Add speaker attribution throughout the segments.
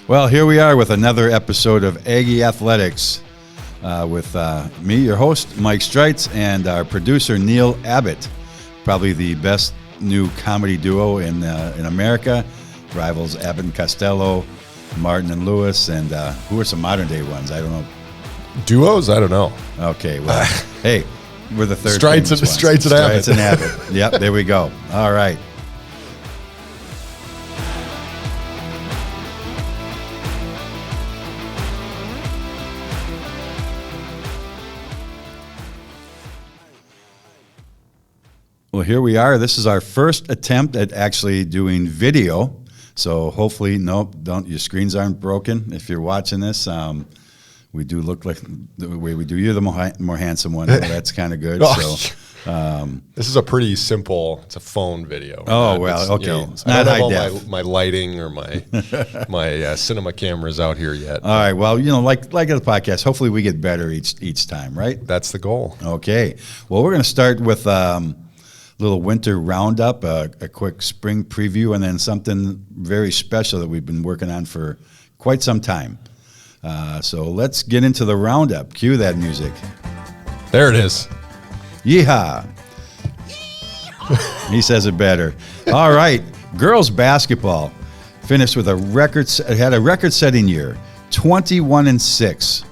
Speaker 1: Well, here we are with another episode of Aggie Athletics with me, your host, Mike Streitz, and our producer, Neil Abbott. Probably the best new comedy duo in America. Rivals Abbott and Costello, Martin and Lewis, and who are some modern-day ones? I don't know.
Speaker 2: Duos? I don't know.
Speaker 1: Okay, well, hey, we're the third.
Speaker 2: Streitz and Abbott.
Speaker 1: Streitz and Abbott. Yep, there we go. All right. Well, here we are. This is our first attempt at actually doing video. So hopefully, your screens aren't broken. If you're watching this, we do look like the way we do. You're the more handsome one. That's kind of good.
Speaker 2: This is a pretty simple. It's a phone video.
Speaker 1: Oh well, okay. It's not
Speaker 2: I don't
Speaker 1: high
Speaker 2: have
Speaker 1: def.
Speaker 2: all my lighting or my cinema cameras out here yet.
Speaker 1: All right. Well, like at the podcast, hopefully we get better each time, right?
Speaker 2: That's the goal.
Speaker 1: Okay. Well, we're going to start with little winter roundup, a quick spring preview, and then something very special that we've been working on for quite some time. So let's get into the roundup. Cue that music.
Speaker 2: There it is.
Speaker 1: Yeehaw. He says it better. All right. Girls basketball finished with had a record-setting year, 21-6.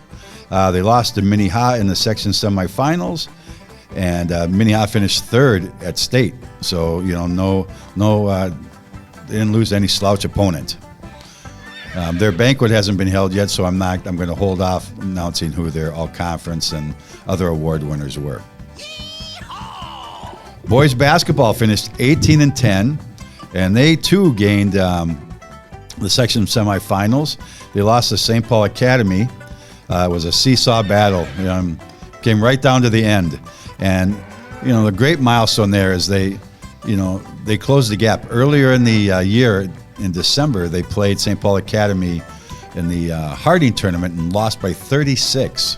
Speaker 1: They lost to Minnehaha in the section semifinals. And Minnehaha finished third at state, so they didn't lose any slouch opponent. Their banquet hasn't been held yet, so I'm going to hold off announcing who their all-conference and other award winners were. Boys basketball finished 18-10, and they too gained the section semifinals. They lost to St. Paul Academy. It was a seesaw battle. Came right down to the end. And, the great milestone there is they closed the gap. Earlier in the year, in December, they played St. Paul Academy in the Harding tournament and lost by 36.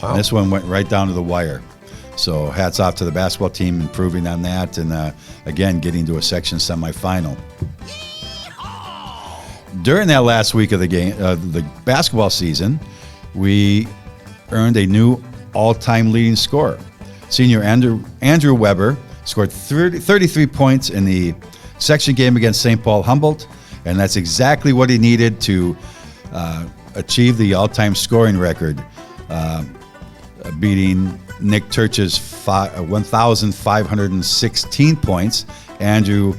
Speaker 2: Wow.
Speaker 1: And this one went right down to the wire. So hats off to the basketball team improving on that and, again, getting to a section semifinal. During that last week of the basketball season, we earned a new all-time leading scorer. Senior Andrew Weber scored 33 points in the section game against St. Paul Humboldt, and that's exactly what he needed to achieve the all-time scoring record, beating Nick Turch's 1,516 points. Andrew,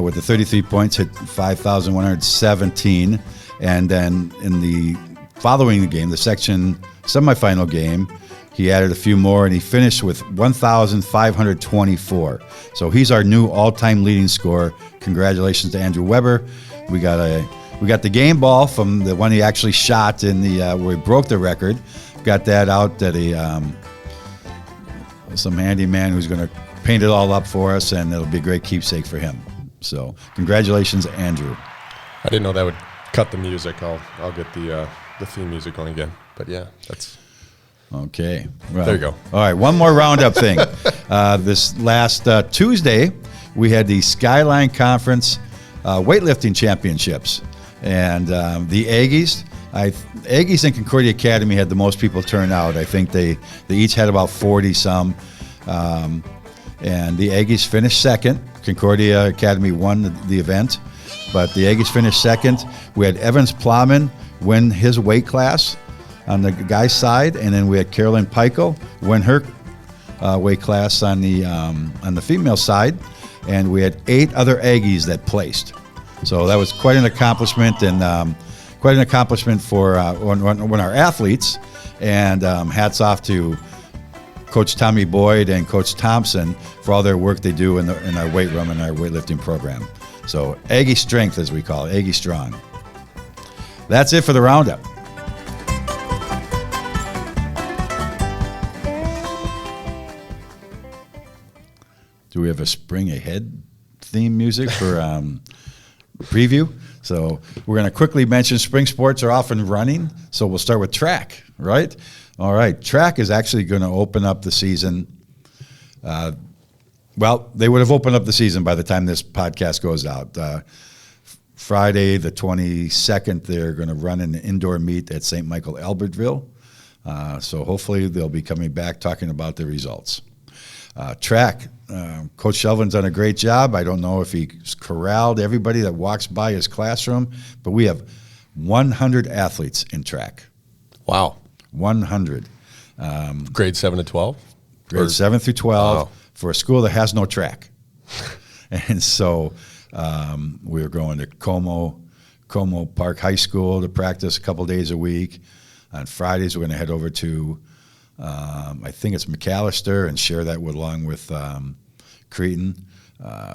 Speaker 1: with the 33 points, hit 5,117, and then in the following game, the section semifinal game, he added a few more, and he finished with 1,524. So he's our new all-time leading scorer. Congratulations to Andrew Weber. We got the game ball from the one he actually shot in the where he broke the record. Got that out at some handyman who's going to paint it all up for us, and it'll be a great keepsake for him. So congratulations, Andrew.
Speaker 2: I didn't know that would cut the music. I'll get the theme music going again. But yeah, that's.
Speaker 1: Okay. Well,
Speaker 2: there you go.
Speaker 1: All right, one more roundup thing. This last Tuesday, we had the Skyline Conference weightlifting championships. And the Aggies and Concordia Academy had the most people turn out. I think they each had about 40-some. And the Aggies finished second. Concordia Academy won the event. But the Aggies finished second. We had Evans Plowman win his weight class on the guy's side, and then we had Carolyn Peichel win her weight class on the female side, and we had 8 other Aggies that placed. So that was quite an accomplishment, and for one our athletes. And hats off to Coach Tommy Boyd and Coach Thompson for all their work they do in our weight room and our weightlifting program. So Aggie Strength, as we call it, Aggie Strong. That's it for the roundup. Do we have a spring ahead theme music for preview? So we're going to quickly mention spring sports are off and running. So we'll start with track, right? All right. Track is actually going to open up the season. Well, they would have opened up the season by the time this podcast goes out. Friday, the 22nd, they're going to run an indoor meet at St. Michael Albertville. So hopefully they'll be coming back talking about the results. Track, Coach Shelvin's done a great job. I don't know if he's corralled everybody that walks by his classroom, but we have 100 athletes in track.
Speaker 2: Wow.
Speaker 1: 100.
Speaker 2: Grade 7 to 12?
Speaker 1: Grade 7 through 12
Speaker 2: Wow.
Speaker 1: for a school that has no track. And so we're going to Como Park High School to practice a couple days a week. On Fridays, we're going to head over to, I think it's McAllister, and share that along with Cretin.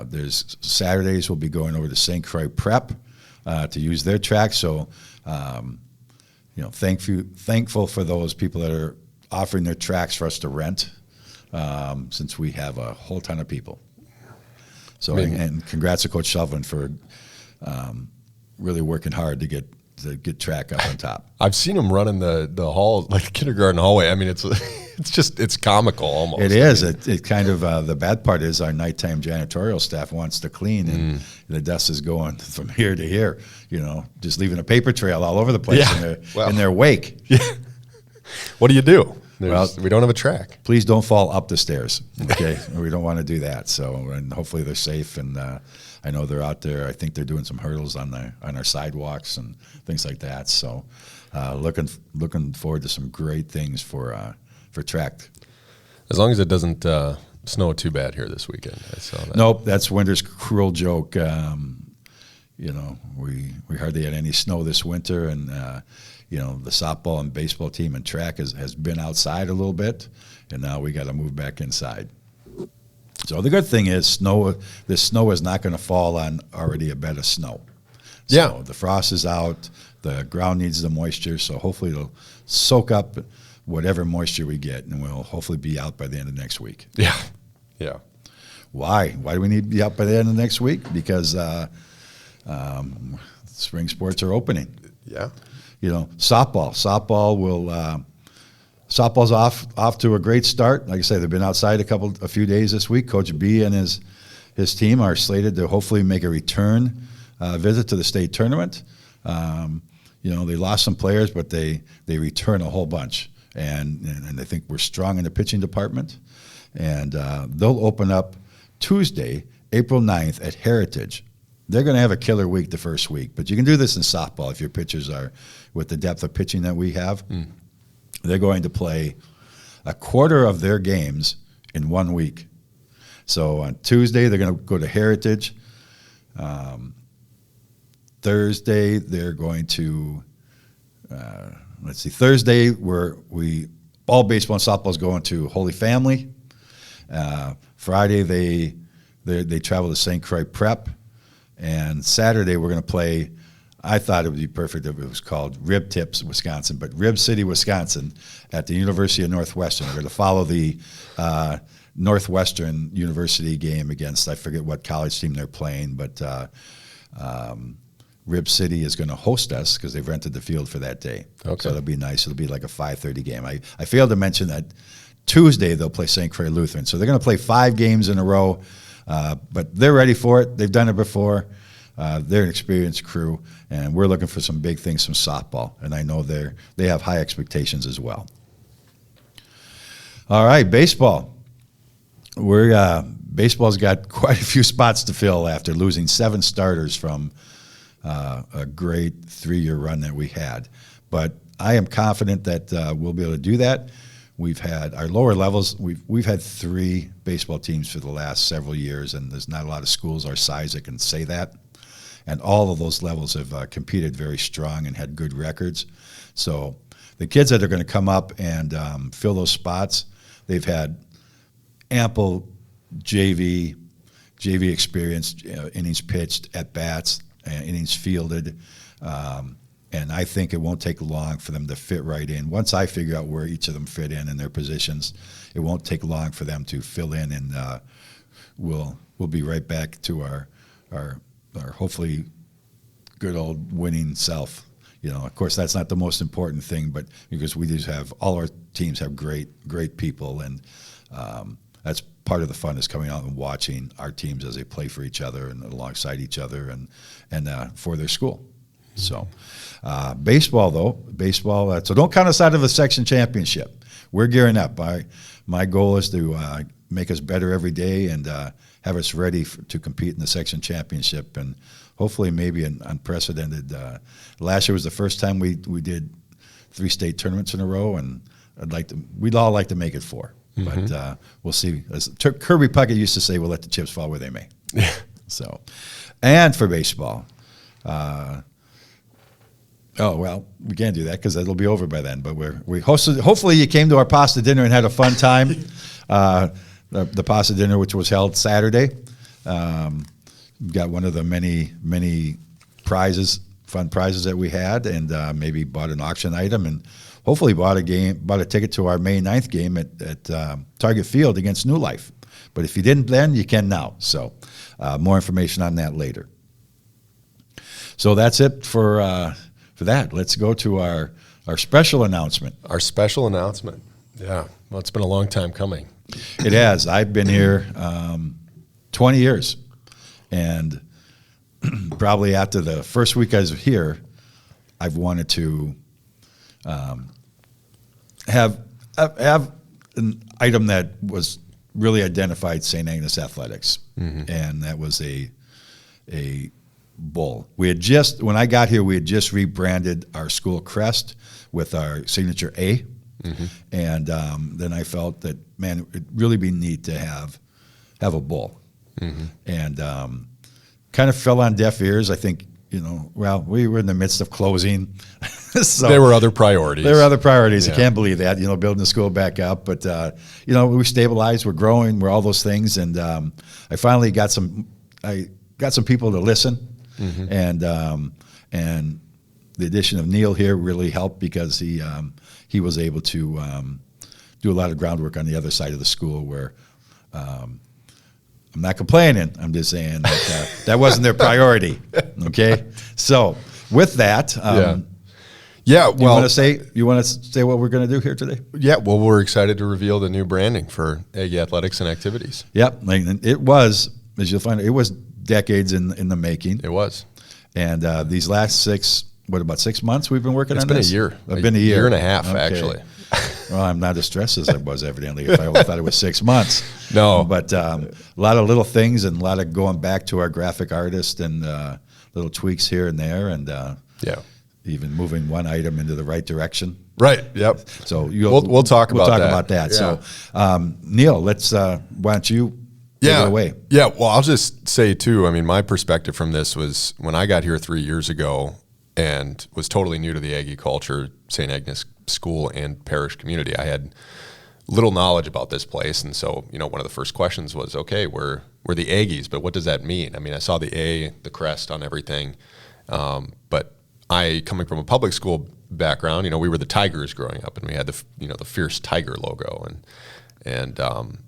Speaker 1: There's Saturdays, we'll be going over to St. Croix Prep to use their track. So, thankful for those people that are offering their tracks for us to rent, since we have a whole ton of people. So, and congrats to Coach Shelvin for really working hard to get track up on top.
Speaker 2: I've seen him running the hall, like the kindergarten hallway. I mean, it's comical almost.
Speaker 1: It is. It kind of, the bad part is our nighttime janitorial staff wants to clean, and the dust is going from here to here, just leaving a paper trail all over the place in their wake.
Speaker 2: Yeah. What do you do? We don't have a track.
Speaker 1: Please don't fall up the stairs, okay? We don't want to do that. So, and hopefully they're safe, and I know they're out there. I think they're doing some hurdles on our sidewalks and things like that. So, looking forward to some great things for track.
Speaker 2: As long as it doesn't snow too bad here this weekend. I saw that.
Speaker 1: Nope, that's winter's cruel joke. We hardly had any snow this winter, and the softball and baseball team and track has been outside a little bit, and now we got to move back inside. So the good thing is this snow is not going to fall on already a bed of snow. So the frost is out, the ground needs the moisture, so hopefully it'll soak up whatever moisture we get, and we'll hopefully be out by the end of next week.
Speaker 2: Yeah.
Speaker 1: Why do we need to be out by the end of next week? Because spring sports are opening.
Speaker 2: Yeah.
Speaker 1: Softball will softball's off to a great start. Like I said, they've been outside a few days this week. Coach B and his team are slated to hopefully make a return visit to the state tournament. They lost some players, but they return a whole bunch, and I think we're strong in the pitching department. And they'll open up Tuesday, April 9th at Heritage. They're going to have a killer week the first week, but you can do this in softball if your pitchers are with the depth of pitching that we have. They're going to play a quarter of their games in 1 week. So on Tuesday, they're going to go to Heritage. Thursday, they're going to, Thursday, all baseball and softball is going to Holy Family. Friday, they travel to St. Croix Prep. And Saturday, we're going to play, I thought it would be perfect if it was called Rib Tips, Wisconsin, but Rib City, Wisconsin, at the University of Northwestern. We're going to follow the Northwestern University game against, I forget what college team they're playing, but Rib City is going to host us because they've rented the field for that day.
Speaker 2: Okay.
Speaker 1: So it'll be nice. It'll be like a 5:30 game. I failed to mention that Tuesday they'll play St. Croix Lutheran. So they're going to play 5 games in a row. But they're ready for it. They've done it before. They're an experienced crew, and we're looking for some big things from softball. And I know they have high expectations as well. All right, baseball. Baseball's got quite a few spots to fill after losing 7 starters from a great 3-year run that we had. But I am confident that we'll be able to do that. We've had our lower levels. We've had 3 baseball teams for the last several years, and there's not a lot of schools our size that can say that. And all of those levels have competed very strong and had good records. So the kids that are going to come up and fill those spots, they've had ample JV experience, innings pitched, at bats, innings fielded. And I think it won't take long for them to fit right in. Once I figure out where each of them fit in their positions, it won't take long for them to fill in, and we'll be right back to our hopefully good old winning self. Of course, that's not the most important thing, but because we just have all our teams have great people, and that's part of the fun is coming out and watching our teams as they play for each other and alongside each other and for their school. So baseball, so don't count us out of a section championship. We're gearing up. My goal is to make us better every day and have us ready to compete in the section championship, and hopefully maybe an unprecedented. Last year was the first time we did 3 state tournaments in a row, and we'd all like to make it 4.
Speaker 2: Mm-hmm.
Speaker 1: But we'll see. As Kirby Puckett used to say, we'll let the chips fall where they may. So, and for baseball, we can't do that because it'll be over by then. But we hosted. Hopefully, you came to our pasta dinner and had a fun time. The pasta dinner, which was held Saturday, got one of the many fun prizes that we had, and maybe bought an auction item, and hopefully bought a ticket to our May 9th game at Target Field against New Life. But if you didn't then, you can now. So more information on that later. So that's it for that. Let's go to our special announcement.
Speaker 2: Our special announcement. Yeah. Well, it's been a long time coming.
Speaker 1: It has. I've been here 20 years. And probably after the first week I was here, I've wanted to have an item that was really identified St. Agnes Athletics. Mm-hmm. And that was a bull. When I got here, we had just rebranded our school crest with our signature A. Mm-hmm. And then I felt that, man, it'd really be neat to have a bull. Mm-hmm. And kind of fell on deaf ears. I think, we were in the midst of closing. So
Speaker 2: there were other priorities.
Speaker 1: Yeah. I can't believe that, building the school back up. But, we stabilized, we're growing, we're all those things. And I finally got some people to listen. Mm-hmm. And the addition of Neal here really helped because he was able to do a lot of groundwork on the other side of the school where I'm not complaining. I'm just saying that wasn't their priority. Okay, so with that,
Speaker 2: well,
Speaker 1: you want to say what we're going to do here today?
Speaker 2: Yeah, well, we're excited to reveal the new branding for Aggie Athletics and Activities.
Speaker 1: Yep, it was, as you'll find, it was decades in the making.
Speaker 2: It was,
Speaker 1: and these last 6 months we've been working on this?
Speaker 2: It's been a year.
Speaker 1: It's been a year.
Speaker 2: Year and a half, actually.
Speaker 1: Well, I'm not as stressed as I was, evidently, if I only thought it was 6 months.
Speaker 2: No.
Speaker 1: But a lot of little things and a lot of going back to our graphic artist and little tweaks here and there, and even moving one item into the right direction.
Speaker 2: Right, yep.
Speaker 1: So
Speaker 2: we'll talk about that.
Speaker 1: Yeah. So, Neal, let's why don't you take it away?
Speaker 2: Yeah, well, I'll just say, too, my perspective from this was when I got here 3 years ago and was totally new to the Aggie culture, St. Agnes school and parish community. I had little knowledge about this place, and so one of the first questions was, okay, we're the Aggies, but what does that mean? I saw the A, the crest on everything, but I, coming from a public school background, we were the Tigers growing up, and we had the fierce tiger logo and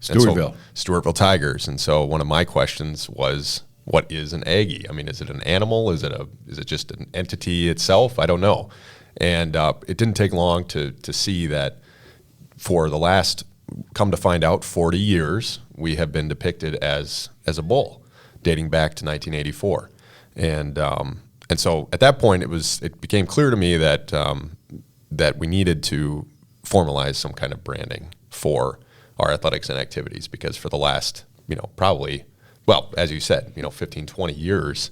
Speaker 2: Stewartville Tigers, and so one of my questions was, what is an Aggie? Is it an animal? Is it just an entity itself? I don't know. And it didn't take long to see that for the last, come to find out, 40 years, we have been depicted as a bull, dating back to 1984. And so at that point, it became clear to me that that we needed to formalize some kind of branding for our athletics and activities, because for the last, probably, well, as you said, 15, 20 years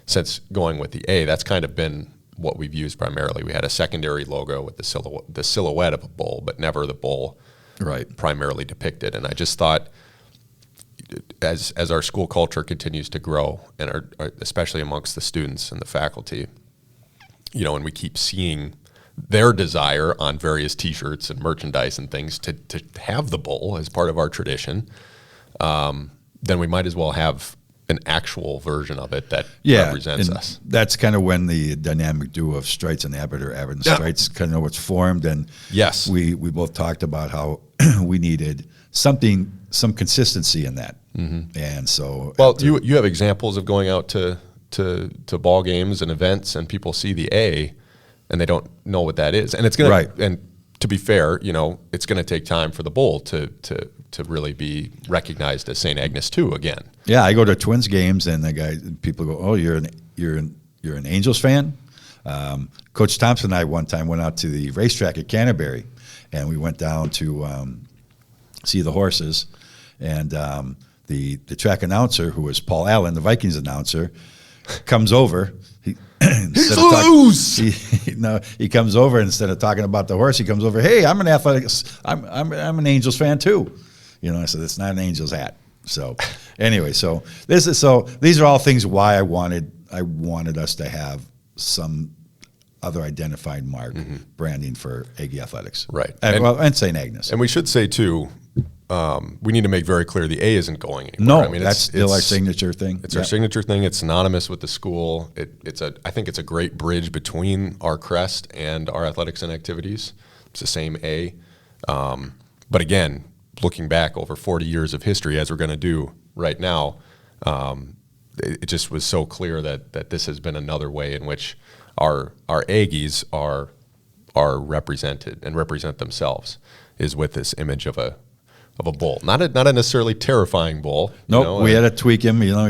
Speaker 2: since going with the A, that's kind of been what we've used primarily. We had a secondary logo with the silhouette of a bull, but never the bull primarily depicted. And I just thought, as our school culture continues to grow, and especially amongst the students and the faculty, and we keep seeing their desire on various T-shirts and merchandise and things to have the bull as part of our tradition, then we might as well have an actual version of it that represents us.
Speaker 1: That's kind of when the dynamic duo of Streitz and Abbott and Streitz kind of was formed. And
Speaker 2: yes,
Speaker 1: we both talked about how we needed some consistency in that. Mm-hmm. And so,
Speaker 2: well, you have examples of going out to ball games and events, and people see the A, and they don't know what that is. And it's gonna and to be fair, it's gonna take time for the bull to to really be recognized as St. Agnes too again.
Speaker 1: Yeah, I go to Twins games, and people go, "Oh, you're an Angels fan?" Coach Thompson and I one time went out to the racetrack at Canterbury, and we went down to see the horses, and the track announcer, who was Paul Allen, the Vikings announcer, comes over. He's
Speaker 2: loose.
Speaker 1: He comes over, and instead of talking about the horse, he comes over. Hey, I'm an Athletics. I'm an Angels fan too. I said it's not an Angels hat. So anyway, these are all things why I wanted us to have some other identified mark branding for Aggie Athletics,
Speaker 2: right?
Speaker 1: And St. Agnes.
Speaker 2: And we should say too, we need to make very clear the A isn't going anywhere.
Speaker 1: No, that's still our signature thing.
Speaker 2: It's our signature thing. It's synonymous with the school. I think it's a great bridge between our crest and our athletics and activities. It's the same A. But again, looking back over 40 years of history, as we're going to do right now, it just was so clear that this has been another way in which our Aggies are represented and represent themselves, is with this image of a bull, not a necessarily terrifying bull.
Speaker 1: Nope, we had to tweak him. No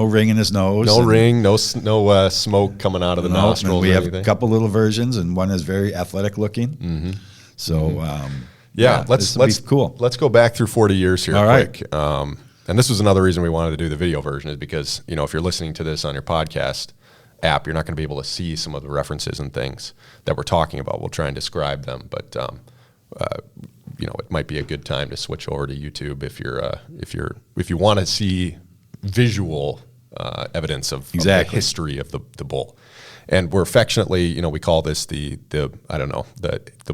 Speaker 1: ring in his nose.
Speaker 2: No ring, no smoke coming out of the nostrils.
Speaker 1: We have a couple little versions, and one is very athletic looking. Mm-hmm. So
Speaker 2: let's
Speaker 1: be cool.
Speaker 2: Let's go back through 40 years here,
Speaker 1: all
Speaker 2: quick.
Speaker 1: Right.
Speaker 2: And this was another reason we wanted to do the video version, is because if you're listening to this on your podcast app, you're not going to be able to see some of the references and things that we're talking about. We'll try and describe them, but it might be a good time to switch over to YouTube if you want to see visual evidence of the history of the bull. And we're affectionately, we call this the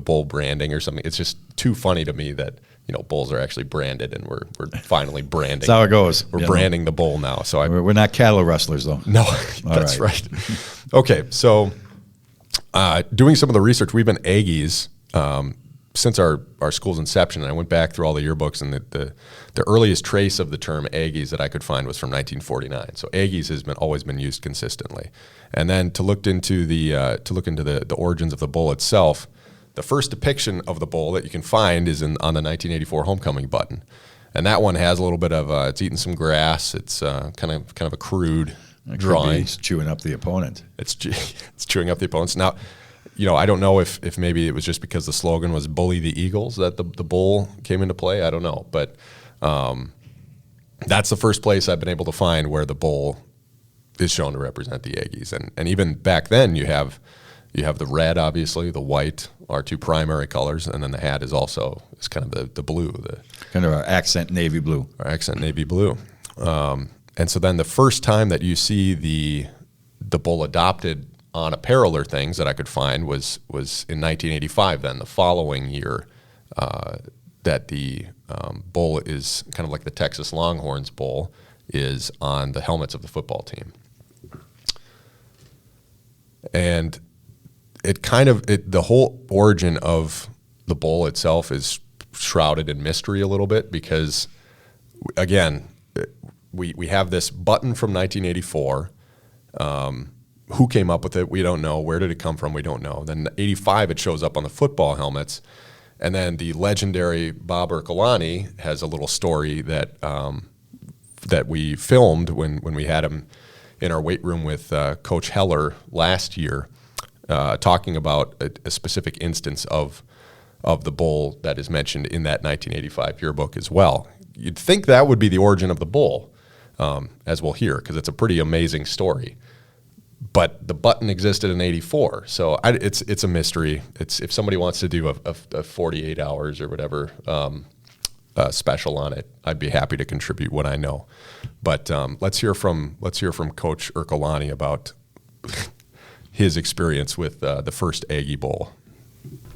Speaker 2: bull branding or something. It's just too funny to me that bulls are actually branded, and we're finally branding.
Speaker 1: That's how it goes.
Speaker 2: We're branding the bull now. So
Speaker 1: we're not cattle rustlers, though.
Speaker 2: No, that's right. Okay, so doing some of the research, we've been Aggies since our school's inception. And I went back through all the yearbooks, and the earliest trace of the term Aggies that I could find was from 1949. So Aggies has always been used consistently. And then to look into the origins of the bull itself, the first depiction of the bull that you can find is on the 1984 homecoming button, and that one has a little bit of it's eating some grass. It's kind of a crude drawing.
Speaker 1: It's chewing up the opponent.
Speaker 2: It's chewing up the opponents. Now, I don't know if maybe it was just because the slogan was "Bully the Eagles" that the bull came into play. I don't know, but that's the first place I've been able to find where the bull is shown to represent the Aggies, and even back then you have the red, obviously, the white, our two primary colors, and then the hat is kind of the blue,
Speaker 1: kind of our accent navy blue.
Speaker 2: Our accent navy blue, and so then the first time that you see the bull adopted on apparel or things that I could find was in 1985. Then the following year, that the bull is kind of like the Texas Longhorns bull is on the helmets of the football team, and the whole origin of the bull itself is shrouded in mystery a little bit, because again, we have this button from 1984. Who came up with it? We don't know. Where did it come from? We don't know. Then 85, it shows up on the football helmets, and then the legendary Bob Ercolani has a little story that we filmed when we had him in our weight room with Coach Heller last year. Talking about a specific instance of the bull that is mentioned in that 1985 yearbook as well. You'd think that would be the origin of the bull, as we'll hear, because it's a pretty amazing story. But the button existed in 84, so it's a mystery. If somebody wants to do a 48 hours or whatever special on it, I'd be happy to contribute what I know. But let's hear from Coach Ercolani about his experience with the first Aggie Bowl.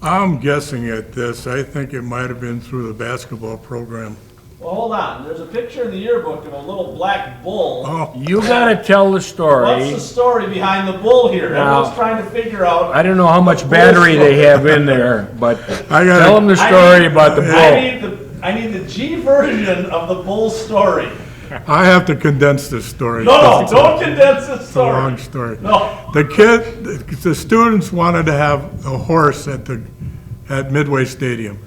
Speaker 3: I'm guessing at this. I think it might have been through the basketball program.
Speaker 4: Well, hold on. There's a picture in the yearbook of a little black bull.
Speaker 3: Oh,
Speaker 5: You gotta tell the story.
Speaker 4: What's the story behind the bull here?
Speaker 5: Now,
Speaker 4: Everyone's trying to figure out.
Speaker 5: I don't know how much battery they have in there, but
Speaker 3: I gotta-
Speaker 5: tell them the story about the bull.
Speaker 4: I need the G version of the bull story.
Speaker 3: I have to condense this story.
Speaker 4: No,
Speaker 3: It's
Speaker 4: don't condense this
Speaker 3: a
Speaker 4: story.
Speaker 3: long story.
Speaker 4: No.
Speaker 3: The students wanted to have a horse at Midway Stadium.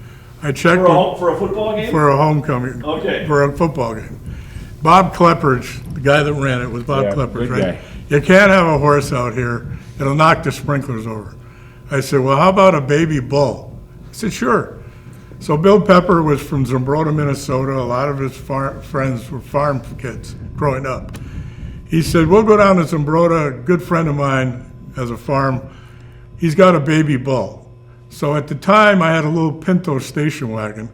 Speaker 3: I checked
Speaker 4: For a football game?
Speaker 3: for a homecoming.
Speaker 4: Okay.
Speaker 3: For a football game. Bob Klepperch, the guy that ran it was Bob
Speaker 5: Yeah,
Speaker 3: Klepperch,
Speaker 5: good
Speaker 3: right?
Speaker 5: guy.
Speaker 3: You can't have a horse out here. It'll knock the sprinklers over. I said, well, how about a baby bull? He said, sure. So Bill Pepper was from Zumbrota, Minnesota. A lot of his friends were farm kids growing up. He said, we'll go down to Zumbrota. A good friend of mine has a farm. He's got a baby bull. So at the time, I had a little Pinto station wagon.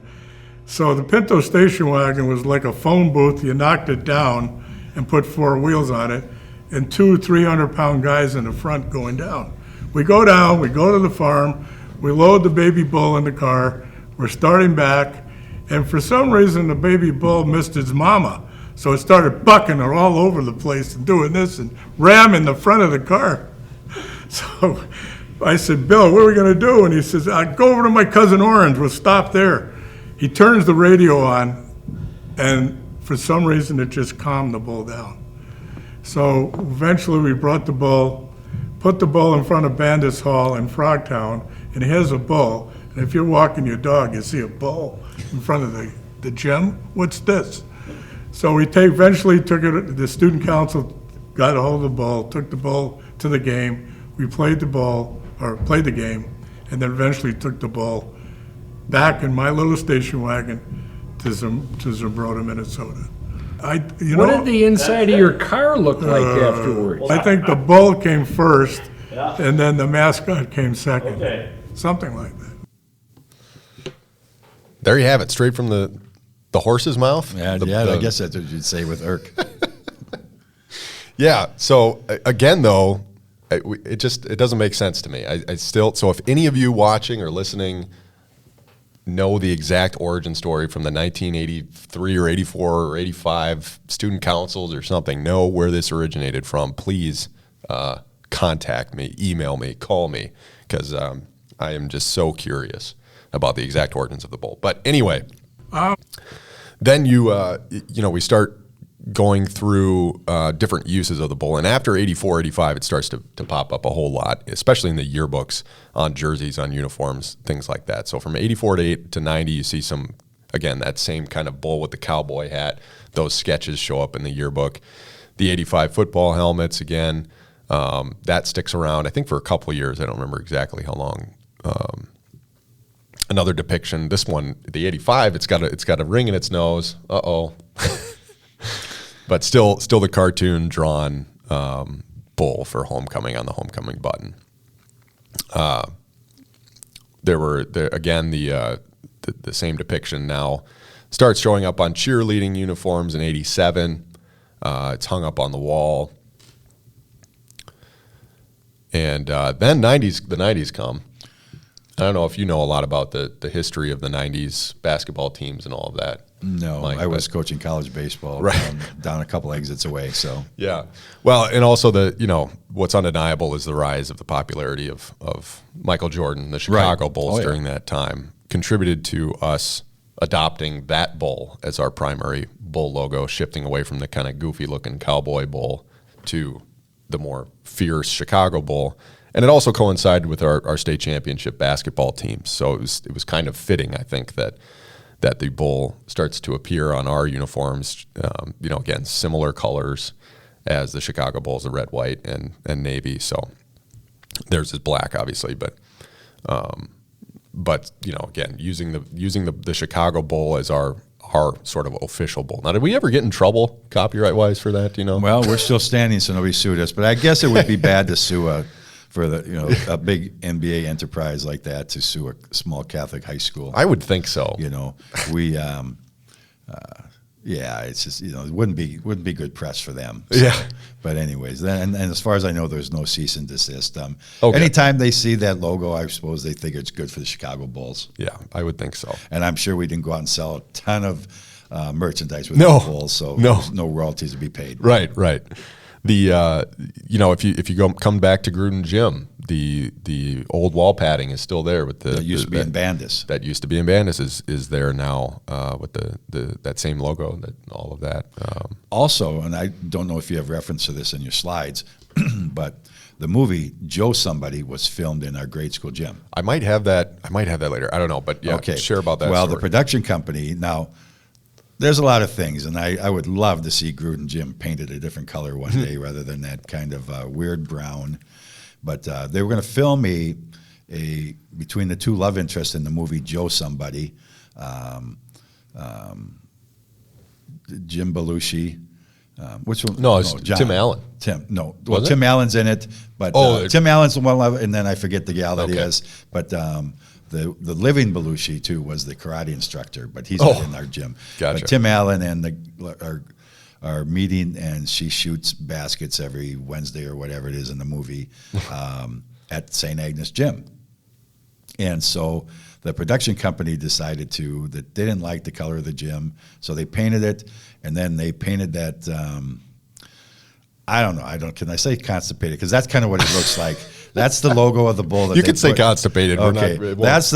Speaker 3: So the Pinto station wagon was like a phone booth. You knocked it down and put 4 wheels on it, and 2 300-pound guys in the front going down. We go down, we go to the farm, we load the baby bull in the car, we're starting back, and for some reason the baby bull missed his mama. So it started bucking her all over the place and doing this and ramming the front of the car. So I said, Bill, what are we going to do? And he says, go over to my cousin Orange, we'll stop there. He turns the radio on, and for some reason it just calmed the bull down. So eventually we brought the bull, put the bull in front of Bandits Hall in Frogtown, and here's a bull. And if you're walking your dog, you see a bull in front of the gym. What's this? So we eventually took it, the student council got a hold of the bull, took the bull to the game. We played the game, and then eventually took the bull back in my little station wagon to Zumbrota, Minnesota.
Speaker 5: What did the inside of your car look like afterwards?
Speaker 3: I think the bull came first,
Speaker 4: Yeah.
Speaker 3: and then the mascot came second.
Speaker 4: Okay.
Speaker 3: Something like that.
Speaker 2: There you have it, straight from the horse's mouth.
Speaker 1: I guess that's what you'd say with Irk.
Speaker 2: Yeah. So again, though, it doesn't make sense to me. So if any of you watching or listening know the exact origin story from the 1983 or 84 or 85 student councils or something, know where this originated from, please contact me, email me, call me, because I am just so curious about the exact origins of the bull. But anyway, then we start going through different uses of the bull. And after 84, 85, it starts to pop up a whole lot, especially in the yearbooks, on jerseys, on uniforms, things like that. So from 84 to 90, you see some, again, that same kind of bull with the cowboy hat. Those sketches show up in the yearbook. The 85 football helmets, again, that sticks around, I think, for a couple of years. I don't remember exactly how long. Another depiction, this one, the 85, it's got a ring in its nose. Uh-oh. But still the cartoon drawn bull for homecoming on the homecoming button. The same depiction now starts showing up on cheerleading uniforms in 87. It's hung up on the wall. And then the 90s come. I don't know if you know a lot about the history of the 90s basketball teams and all of that.
Speaker 1: No,
Speaker 2: Mike,
Speaker 1: I was coaching college baseball down a couple exits away. So
Speaker 2: yeah, well, and also what's undeniable is the rise of the popularity of Michael Jordan, the Chicago Bulls during that time, contributed to us adopting that bull as our primary bull logo, shifting away from the kind of goofy-looking cowboy bull to the more fierce Chicago bull. And it also coincided with our state championship basketball teams. So it was kind of fitting, I think, that the bull starts to appear on our uniforms, again, similar colors as the Chicago Bulls, the red, white, and navy. So theirs is black, obviously, but again, using the Chicago Bull as our sort of official bull. Now, did we ever get in trouble copyright-wise for that, do you know?
Speaker 1: Well, we're still standing, so nobody sued us. But I guess it would be bad to sue a big NBA enterprise like that, to sue a small Catholic high school.
Speaker 2: I would think so.
Speaker 1: It's just it wouldn't be good press for them. So.
Speaker 2: Yeah.
Speaker 1: But anyways, and as far as I know, there's no cease and desist.
Speaker 2: Okay.
Speaker 1: Anytime they see that logo, I suppose they think it's good for the Chicago Bulls.
Speaker 2: Yeah, I would think so.
Speaker 1: And I'm sure we didn't go out and sell a ton of merchandise with
Speaker 2: No.
Speaker 1: the Bulls, so
Speaker 2: No.
Speaker 1: there's no royalties to be paid.
Speaker 2: Right. The if you come back to Gruden Gym, the old wall padding is still there with
Speaker 1: That used to be in Bandis.
Speaker 2: That used to be in Bandis is there now with that same logo, all of that.
Speaker 1: Also, and I don't know if you have reference to this in your slides, but the movie Joe Somebody was filmed in our grade school gym.
Speaker 2: I might have that later. I don't know, but yeah,
Speaker 1: Okay.
Speaker 2: share about that
Speaker 1: Well,
Speaker 2: story.
Speaker 1: the production company, now, there's a lot of things, and I would love to see Gruden Jim painted a different color one day rather than that kind of weird brown. But they were going to film between the two love interests in the movie Joe Somebody, Jim Belushi. Which one?
Speaker 2: No, it's
Speaker 1: John.
Speaker 2: Tim Allen.
Speaker 1: Well, Tim Allen's in it, but Tim Allen's the one, and then I forget the gal that he is. But the living Belushi too was the karate instructor, but he's not in our gym.
Speaker 2: Gotcha.
Speaker 1: But Tim Allen and are meeting, and she shoots baskets every Wednesday or whatever it is in the movie at St. Agnes Gym. And so the production company decided that they didn't like the color of the gym, so they painted it, and then they painted that. I don't know. Can I say constipated? Because that's kind of what it looks like. That's the logo of the bull. That
Speaker 2: you could say constipated.
Speaker 1: Okay, that's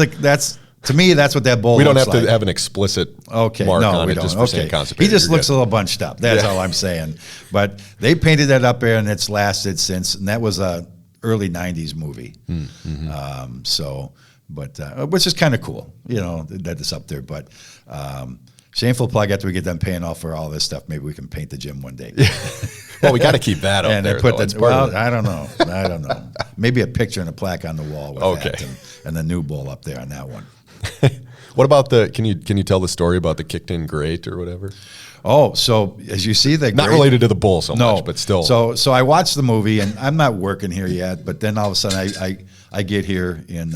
Speaker 1: to me. That's what that bull.
Speaker 2: We don't
Speaker 1: looks
Speaker 2: have
Speaker 1: like.
Speaker 2: to have an explicit mark
Speaker 1: no,
Speaker 2: on
Speaker 1: we
Speaker 2: it
Speaker 1: don't.
Speaker 2: just for saying constipated.
Speaker 1: He just looks a little bunched up. That's all I'm saying. But they painted that up there, and it's lasted since. And that was a early '90s movie. Which is kind of cool, that it's up there. But shameful plug. After we get done paying off for all this stuff, maybe we can paint the gym one day.
Speaker 2: Well, we got to keep that up
Speaker 1: and
Speaker 2: there.
Speaker 1: They put
Speaker 2: I
Speaker 1: don't know. Maybe a picture and a plaque on the wall with that, and the new bull up there on that one.
Speaker 2: What about can you tell the story about the kicked in grate or whatever?
Speaker 1: Oh, so as you see,
Speaker 2: not related to the bull so much, but still.
Speaker 1: So I watched the movie, and I'm not working here yet. But then all of a sudden, I get here in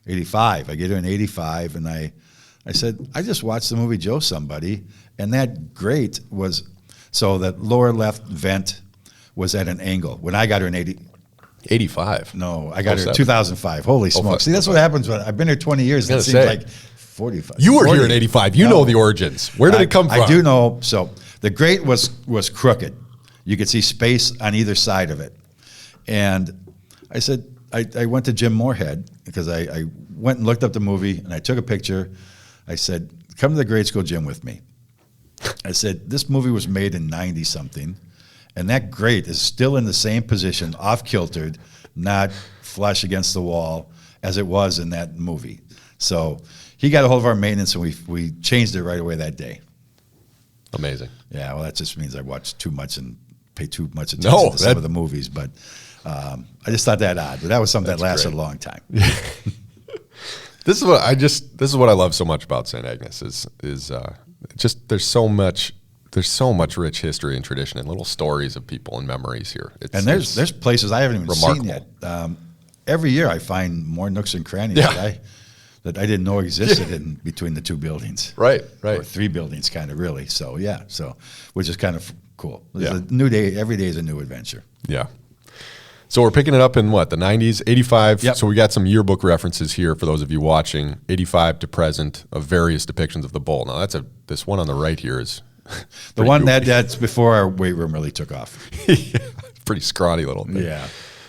Speaker 1: 85. I get here in 85, and I said, I just watched the movie Joe Somebody, and that grate was, so that lower left vent was at an angle. When I got her in
Speaker 2: 85.
Speaker 1: No, I got her in 2005. Holy smokes. See, that's what happens when I've been here 20 years, and it seems like 45.
Speaker 2: You were here in 85. You know the origins. Where did it come from?
Speaker 1: I do know. So the grate was crooked. You could see space on either side of it. And I said, I went to Jim Moorhead because I went and looked up the movie, and I took a picture. I said, come to the grade school gym with me. I said, this movie was made in 90-something, and that grate is still in the same position, off-kiltered, not flush against the wall, as it was in that movie. So he got a hold of our maintenance, and we changed it right away that day.
Speaker 2: Amazing.
Speaker 1: Yeah, well, that just means I watched too much and pay too much attention to some of the movies, but I just thought that odd. But that was something that lasted a long time.
Speaker 2: This is what I love so much about St. Agnes is just there's so much rich history and tradition and little stories of people and memories here.
Speaker 1: There's places I haven't even seen yet. Every year I find more nooks and crannies that I didn't know existed in between the two buildings.
Speaker 2: Right.
Speaker 1: Or three buildings, kind of really. So which is kind of cool. It's a new day. Every day is a new adventure.
Speaker 2: Yeah. So we're picking it up in the 90s, 85.
Speaker 1: Yep.
Speaker 2: So we got some yearbook references here for those of you watching, 85 to present of various depictions of the bull. Now this one on the right here is
Speaker 1: the one that's before our weight room really took off.
Speaker 2: Pretty scrawny little thing.
Speaker 1: Yeah.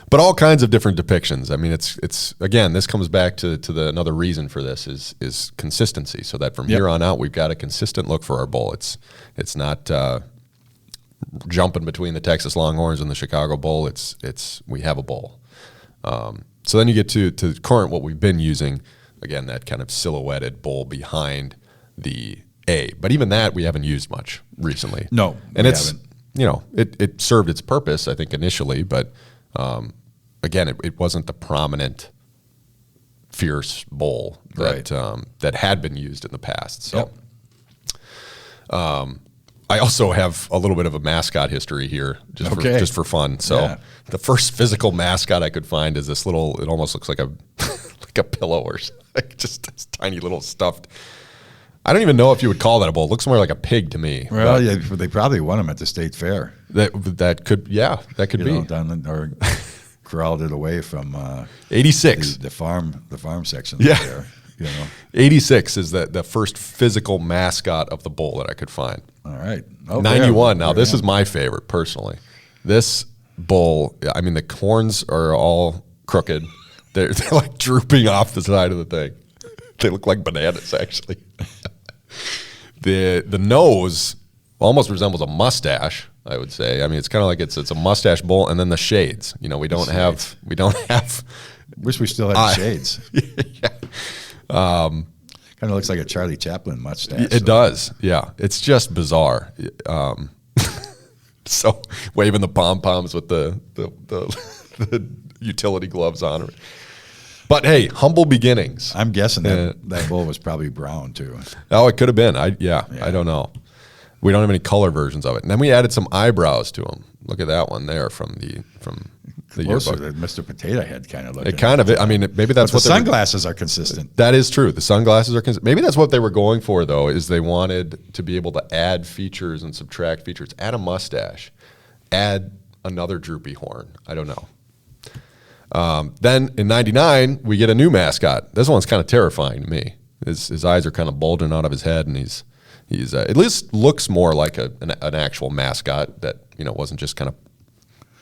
Speaker 2: But all kinds of different depictions. I mean, it's again, this comes back to another reason for this is consistency. So that from here on out, we've got a consistent look for our bull. It's not jumping between the Texas Longhorns and the Chicago Bull. We have a bull. So then you get to current what we've been using, again, that kind of silhouetted bull behind the A. But even that we haven't used much recently.
Speaker 1: No,
Speaker 2: and
Speaker 1: we
Speaker 2: it's
Speaker 1: haven't.
Speaker 2: It served its purpose, I think, initially, but again, it wasn't the prominent, fierce bull that had been used in the past. So. I also have a little bit of a mascot history here, just for fun. So the first physical mascot I could find is this little. It almost looks like a pillow or like just this tiny little stuffed. I don't even know if you would call that a bull. It looks more like a pig to me.
Speaker 1: Well, they probably won them at the state fair.
Speaker 2: That could be
Speaker 1: done or corralled it away from
Speaker 2: 86
Speaker 1: the farm section.
Speaker 2: Yeah.
Speaker 1: There,
Speaker 2: 86 is the first physical mascot of the bull that I could find.
Speaker 1: All right.
Speaker 2: 91. Now, this is my favorite, personally. This bull, I mean, the horns are all crooked. They're like drooping off the side of the thing. They look like bananas, actually. The nose almost resembles a mustache I would say. I mean, it's kind of like it's a mustache bowl and then the shades. You know, we don't have.
Speaker 1: Wish we still had the shades.
Speaker 2: Yeah.
Speaker 1: Kind of looks like a Charlie Chaplin mustache.
Speaker 2: It does. Yeah. It's just bizarre. So waving the pom-poms with the utility gloves on. But hey, humble beginnings.
Speaker 1: I'm guessing that bowl was probably brown too.
Speaker 2: Oh, it could have been. I don't know. We don't have any color versions of it. And then we added some eyebrows to them. Look at that one there from the
Speaker 1: Closer
Speaker 2: yearbook.
Speaker 1: to Mr. Potato Head kind of looked.
Speaker 2: It kind of. I mean, maybe that's
Speaker 1: but
Speaker 2: what
Speaker 1: the sunglasses are consistent.
Speaker 2: That is true. The sunglasses are consistent. Maybe that's what they were going for, though, is they wanted to be able to add features and subtract features. Add a mustache. Add another droopy horn. I don't know. Then in '99, we get a new mascot. This one's kind of terrifying to me. His eyes are kind of bulging out of his head, and he's at least looks more like an actual mascot that wasn't just kind of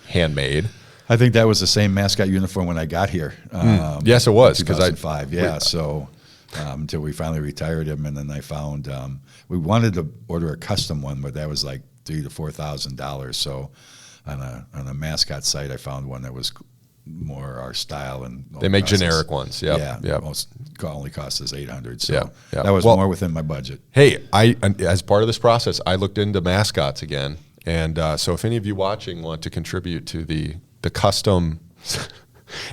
Speaker 2: handmade.
Speaker 1: I think that was the same mascot uniform when I got here.
Speaker 2: Yes, it was,
Speaker 1: 2005. Yeah, so until we finally retired him, and then I found we wanted to order a custom one, but that was like $3,000 to $4,000. So on a mascot site, I found one that was more our style, and
Speaker 2: they make generic ones.
Speaker 1: Yeah.
Speaker 2: Yep.
Speaker 1: Most only cost us $800. So
Speaker 2: yeah.
Speaker 1: that was more within my budget.
Speaker 2: Hey, as part of this process, I looked into mascots again, and so if any of you watching want to contribute to the custom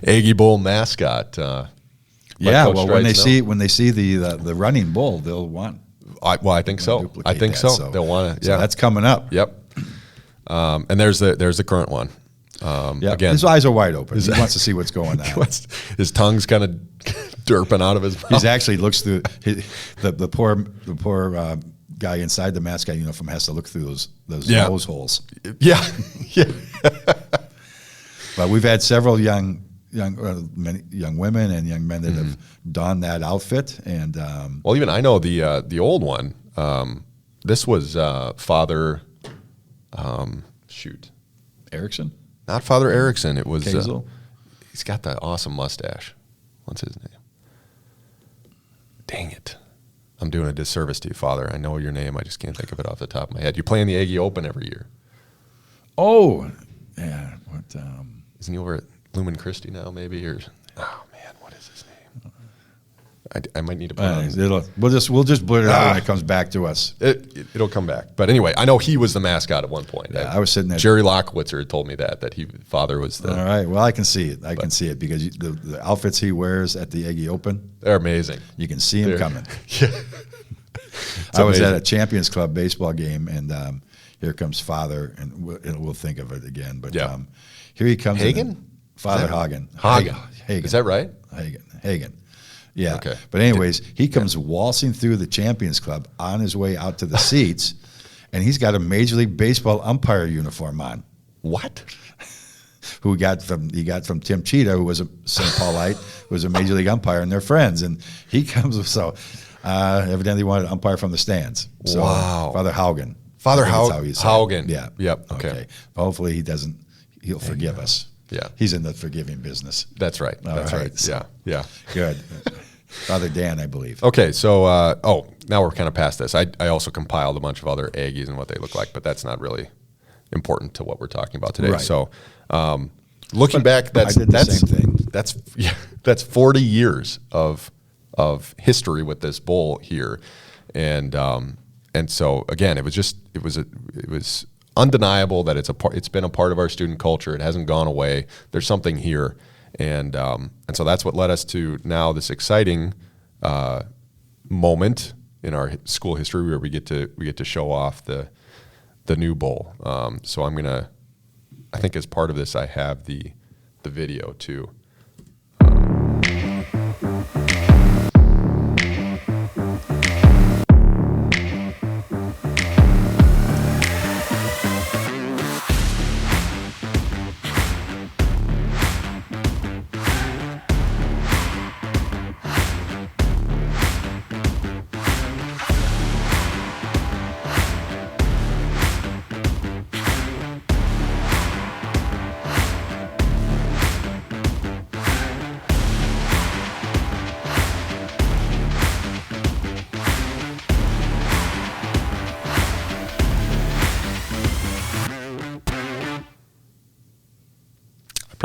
Speaker 2: Aggie Bowl mascot,
Speaker 1: when they see the running bull, they'll want.
Speaker 2: I think so. I think so. They'll want to. Yeah,
Speaker 1: so that's coming up.
Speaker 2: Yep. And there's the current one. Again,
Speaker 1: his eyes are wide open. He wants to see what's going on.
Speaker 2: His tongue's kind of derping out of his mouth.
Speaker 1: He actually looks through the poor guy inside the mascot uniform has to look through those nose holes.
Speaker 2: Yeah.
Speaker 1: But we've had several young women and young men that have donned that outfit, and
Speaker 2: well, even I know the old one. This was Father.
Speaker 1: Erickson.
Speaker 2: Not Father Erickson. It was.
Speaker 1: Kazel?
Speaker 2: He's got that awesome mustache. What's his name? Dang it! I'm doing a disservice to you, Father. I know your name. I just can't think of it off the top of my head. You play in the Aggie Open every year.
Speaker 1: Oh, yeah. What?
Speaker 2: Isn't he over at Lumen Christi now? Maybe or oh man, what is his name? I might need to put it on.
Speaker 1: We'll just blurt it out when it comes back to us.
Speaker 2: It'll come back. But anyway, I know he was the mascot at one point.
Speaker 1: Yeah, I was sitting there.
Speaker 2: Jerry Lockwitzer had told me that Father was the.
Speaker 1: All right. Well, I can see it. I can see it because the outfits he wears at the Aggie Open,
Speaker 2: they're amazing.
Speaker 1: You can see him coming.
Speaker 2: Yeah.
Speaker 1: I was at a Champions Club baseball game, and here comes Father, and we'll think of it again. But here he comes.
Speaker 2: Hagen?
Speaker 1: Father Hagen.
Speaker 2: Hagen.
Speaker 1: Hagen.
Speaker 2: Is that right?
Speaker 1: Hagen. Yeah.
Speaker 2: Okay.
Speaker 1: But anyways, he comes waltzing through the Champions Club on his way out to the seats, and he's got a Major League Baseball umpire uniform on.
Speaker 2: What?
Speaker 1: He got from Tim Cheetah, who was a St. Paulite, who was a Major League umpire, and they're friends. And he comes evidently he wanted to umpire from the stands. So,
Speaker 2: wow.
Speaker 1: Father Haugen.
Speaker 2: Father
Speaker 1: Haugen.
Speaker 2: Yeah. Yep. Okay.
Speaker 1: Hopefully he'll forgive us.
Speaker 2: Yeah.
Speaker 1: He's in the forgiving business.
Speaker 2: That's right. That's right.
Speaker 1: So,
Speaker 2: yeah.
Speaker 1: Good. Father Dan, I believe.
Speaker 2: Okay. So, now we're kind of past this. I also compiled a bunch of other Aggies and what they look like, but that's not really important to what we're talking about today.
Speaker 1: Right.
Speaker 2: So, looking back, that's
Speaker 1: same thing.
Speaker 2: That's 40 years of history with this bowl here, and so again, it was undeniable that it's been a part of our student culture. It hasn't gone away. There's something here, and so that's what led us to now this exciting moment in our school history where we get to show off the new bowl. So I think as part of this, I have the video too.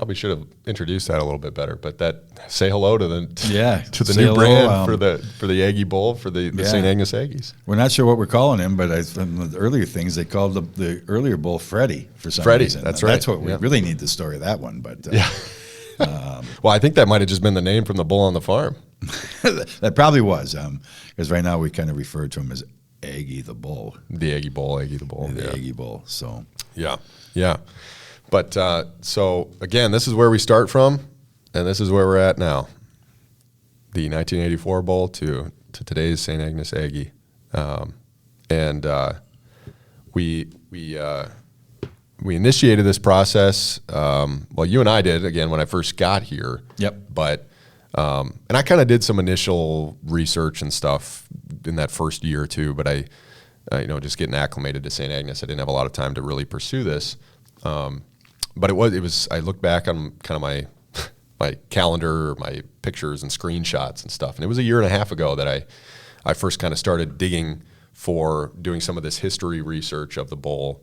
Speaker 2: probably should have introduced that a little bit better. But say hello to the
Speaker 1: say
Speaker 2: new
Speaker 1: hello,
Speaker 2: brand for the Aggie Bowl for the St. Agnes Aggies.
Speaker 1: We're not sure what we're calling him, but from the earlier things they called the earlier bowl Freddie for some reason.
Speaker 2: That's right.
Speaker 1: That's what we really need the story of that one. But
Speaker 2: well, I think that might have just been the name from the bull on the farm.
Speaker 1: That probably was, because right now we kind of refer to him as Aggie the Bull.
Speaker 2: The Aggie Bowl, Aggie the Bull.
Speaker 1: The Aggie Bowl. So
Speaker 2: yeah. But so again, this is where we start from, and this is where we're at now. The 1984 Bowl to today's St. Agnes Aggie, and we initiated this process. Well, you and I did again when I first got here.
Speaker 1: Yep.
Speaker 2: But and I kind of did some initial research and stuff in that first year or two. But I just getting acclimated to St. Agnes, I didn't have a lot of time to really pursue this. But it was. I look back on kind of my calendar, my pictures and screenshots and stuff, and it was a year and a half ago that I first kind of started digging for doing some of this history research of the bowl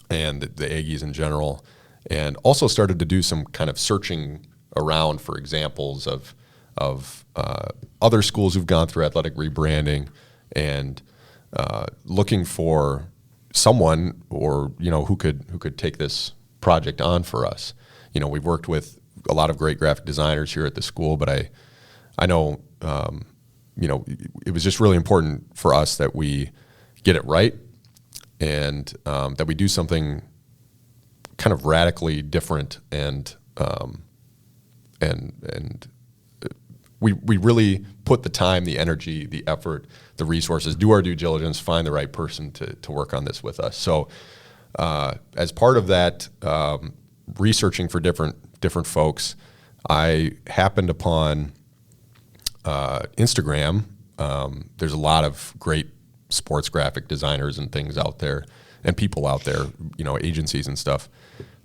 Speaker 2: and the Aggies in general, and also started to do some kind of searching around for examples of other schools who've gone through athletic rebranding, and looking for someone who could take this project on for us. We've worked with a lot of great graphic designers here at the school, but I know it was just really important for us that we get it right, and that we do something kind of radically different, and we really put the time, the energy, the effort, the resources, do our due diligence, find the right person to work on this with us. So as part of that, researching for different folks, I happened upon Instagram. There's a lot of great sports graphic designers and things out there, and people out there, agencies and stuff,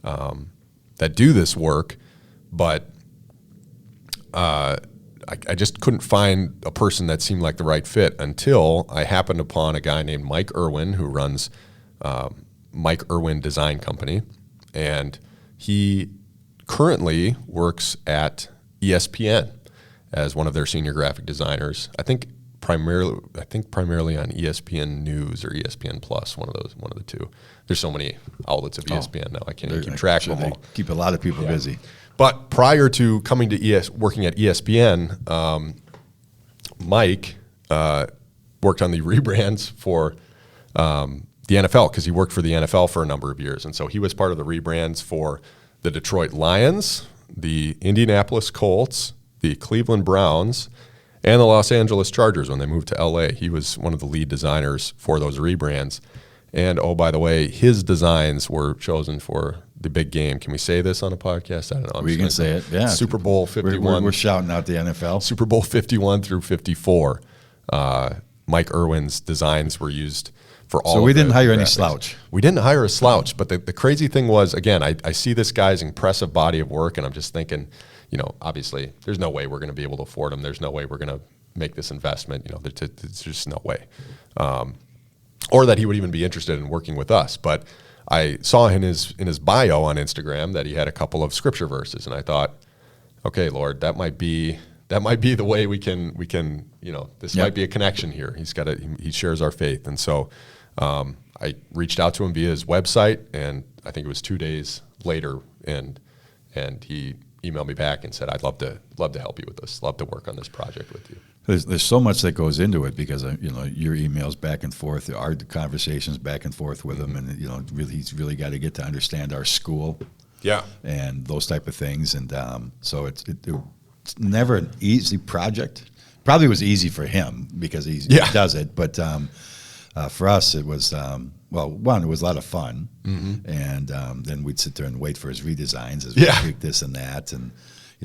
Speaker 2: that do this work, but I just couldn't find a person that seemed like the right fit until I happened upon a guy named Mike Irwin, who runs Mike Irwin Design Company, and he currently works at ESPN as one of their senior graphic designers. I think primarily on ESPN News or ESPN Plus, one of the two. There's so many outlets of ESPN now, I can't even keep track of them all.
Speaker 1: Keep a lot of people busy.
Speaker 2: But prior to coming to working at ESPN, Mike worked on the rebrands for the NFL, because he worked for the NFL for a number of years. And so he was part of the rebrands for the Detroit Lions, the Indianapolis Colts, the Cleveland Browns, and the Los Angeles Chargers when they moved to LA. He was one of the lead designers for those rebrands. And oh, by the way, his designs were chosen for the big game. Can we say this on a podcast? I don't know.
Speaker 1: We can say it, yeah.
Speaker 2: Super Bowl 51.
Speaker 1: We're shouting out the NFL.
Speaker 2: Super Bowl 51 through 54. Mike Irwin's designs were used for all. So
Speaker 1: we didn't hire
Speaker 2: graphics.
Speaker 1: Any slouch.
Speaker 2: We didn't hire a slouch, but the crazy thing was, again, I see this guy's impressive body of work, and I'm just thinking, obviously, there's no way we're going to be able to afford him. There's no way we're going to make this investment. There's just no way. Or that he would even be interested in working with us. But I saw in his bio on Instagram that he had a couple of scripture verses, and I thought, okay, Lord, that might be the way we can this might be a connection here. He shares our faith, and so I reached out to him via his website, and I think it was 2 days later, and he emailed me back and said, I'd love to help you with this, love to work on this project with you.
Speaker 1: There's so much that goes into it, because your emails back and forth, our conversations back and forth with him, and he's really got to get to understand our school, and those type of things, and so it's never an easy project. Probably was easy for him because he does it, but for us it was it was a lot of fun, and then we'd sit there and wait for his redesigns as we tweak this and that, and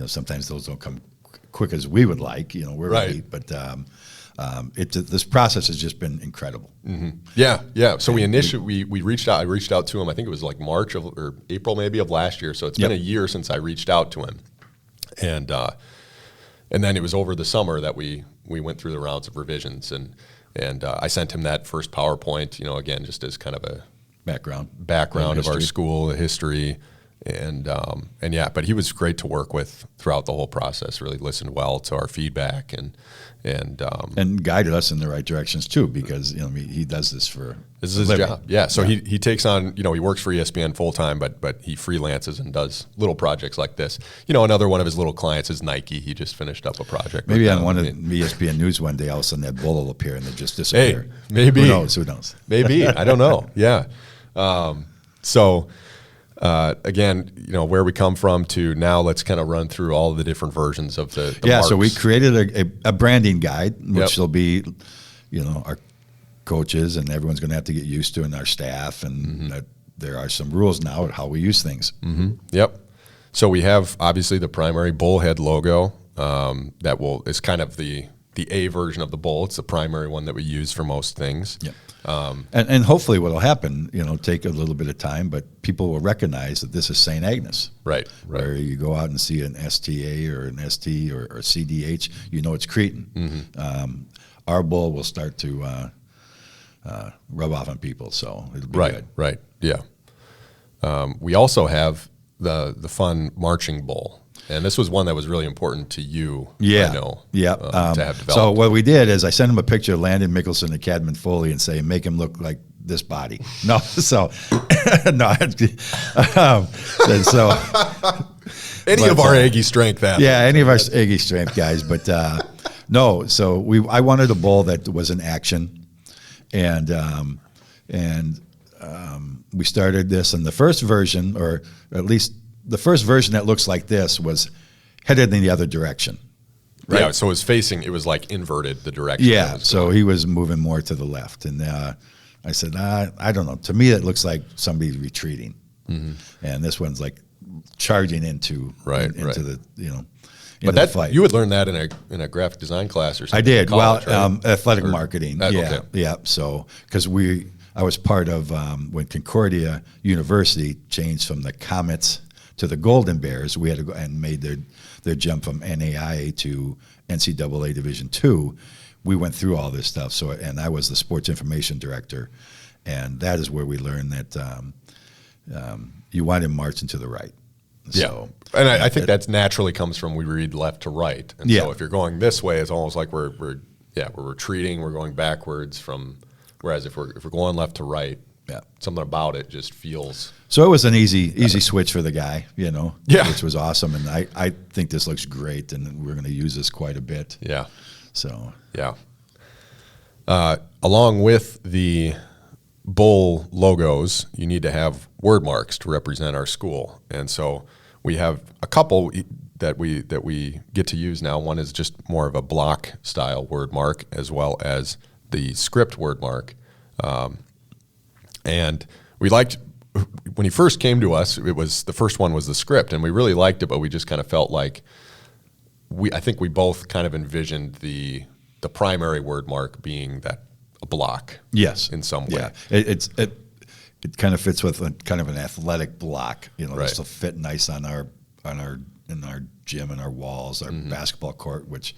Speaker 1: sometimes those don't come quick as we would like. We're right, but this process has just been incredible.
Speaker 2: Yeah. So we reached out. I reached out to him. I think it was like March or April maybe of last year. So it's been a year since I reached out to him, and then it was over the summer that we went through the rounds of revisions, and I sent him that first PowerPoint. Again, just as kind of a background of our school, the history, And yeah, but he was great to work with throughout the whole process. Really listened well to our feedback and
Speaker 1: guided us in the right directions too, because he does this for
Speaker 2: this is his job. Yeah, so he takes on, he works for ESPN full time, but he freelances and does little projects like this. Another one of his little clients is Nike. He just finished up a project.
Speaker 1: Maybe on one of the ESPN News one day, all of a sudden that bull will appear and then just disappear.
Speaker 2: Hey, maybe.
Speaker 1: Who knows?
Speaker 2: Maybe. I don't know. Yeah. Again, where we come from to now, let's kind of run through all of the different versions of the marks.
Speaker 1: So we created a branding guide, which will be, our coaches and everyone's going to have to get used to, and our staff, and that there are some rules now at how we use things.
Speaker 2: Mm-hmm. Yep. So we have obviously the primary bullhead logo is kind of the A version of the bull. It's the primary one that we use for most things.
Speaker 1: Yep. And hopefully what will happen, take a little bit of time, but people will recognize that this is St. Agnes.
Speaker 2: Right.
Speaker 1: Where you go out and see an STA or an ST or CDH, it's Cretan.
Speaker 2: Mm-hmm.
Speaker 1: Our bull will start to rub off on people, so it'll be good.
Speaker 2: Right, yeah. We also have the fun marching bull. And this was one that was really important to you, I know, to have developed.
Speaker 1: So what we did is I sent him a picture of Landon Mickelson and Cadman Foley and say, make him look like this body. No, so, no.
Speaker 2: Any of our Aggie strength athletes.
Speaker 1: Yeah, any of our Aggie strength guys. But no, so I wanted a bull that was in action. And we started this, and the first version, or at least the first version that looks like this, was headed in the other direction. Right?
Speaker 2: Yeah, so it was like inverted the direction.
Speaker 1: Yeah, so he was moving more to the left. And I said, I don't know. To me, it looks like somebody's retreating. Mm-hmm. And this one's like charging into the, into the fight.
Speaker 2: You would learn that in a graphic design class or something.
Speaker 1: I did.
Speaker 2: College,
Speaker 1: athletic marketing.
Speaker 2: Okay.
Speaker 1: Yeah. So, because I was part of when Concordia University changed from the Comets to the Golden Bears. We had to go and made their jump from NAIA to NCAA Division II. We went through all this stuff. So, and I was the sports information director, and that is where we learned that you want him marching to the right. So,
Speaker 2: and I think that naturally comes from we read left to right. And so if you're going this way, it's almost like we're retreating, we're going backwards from. Whereas if we're going left to right, something about it just feels.
Speaker 1: So it was an easy switch for the guy,
Speaker 2: which
Speaker 1: was awesome. And I think this looks great, and we're going to use this quite a bit.
Speaker 2: Yeah.
Speaker 1: So.
Speaker 2: Yeah. Along with the bull logos, you need to have word marks to represent our school. And so we have a couple that we get to use now. One is just more of a block style word mark, as well as the script word mark. And we liked, when he first came to us, the first one was the script, and we really liked it, but we just kind of felt like I think we both kind of envisioned the primary word mark being a block.
Speaker 1: Yes.
Speaker 2: In some way.
Speaker 1: Yeah. It kind of fits with kind of an athletic block, this will fit nice in our gym and our walls, our basketball court, which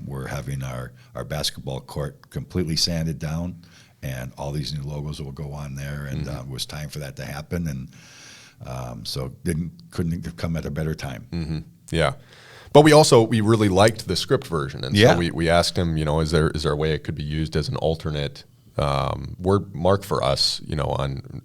Speaker 1: we're having our basketball court completely sanded down, and all these new logos will go on there, and it was time for that to happen, and so couldn't have come at a better time.
Speaker 2: Mm-hmm. Yeah. But we really liked the script version, and so we asked him, is there a way it could be used as an alternate word mark for us, on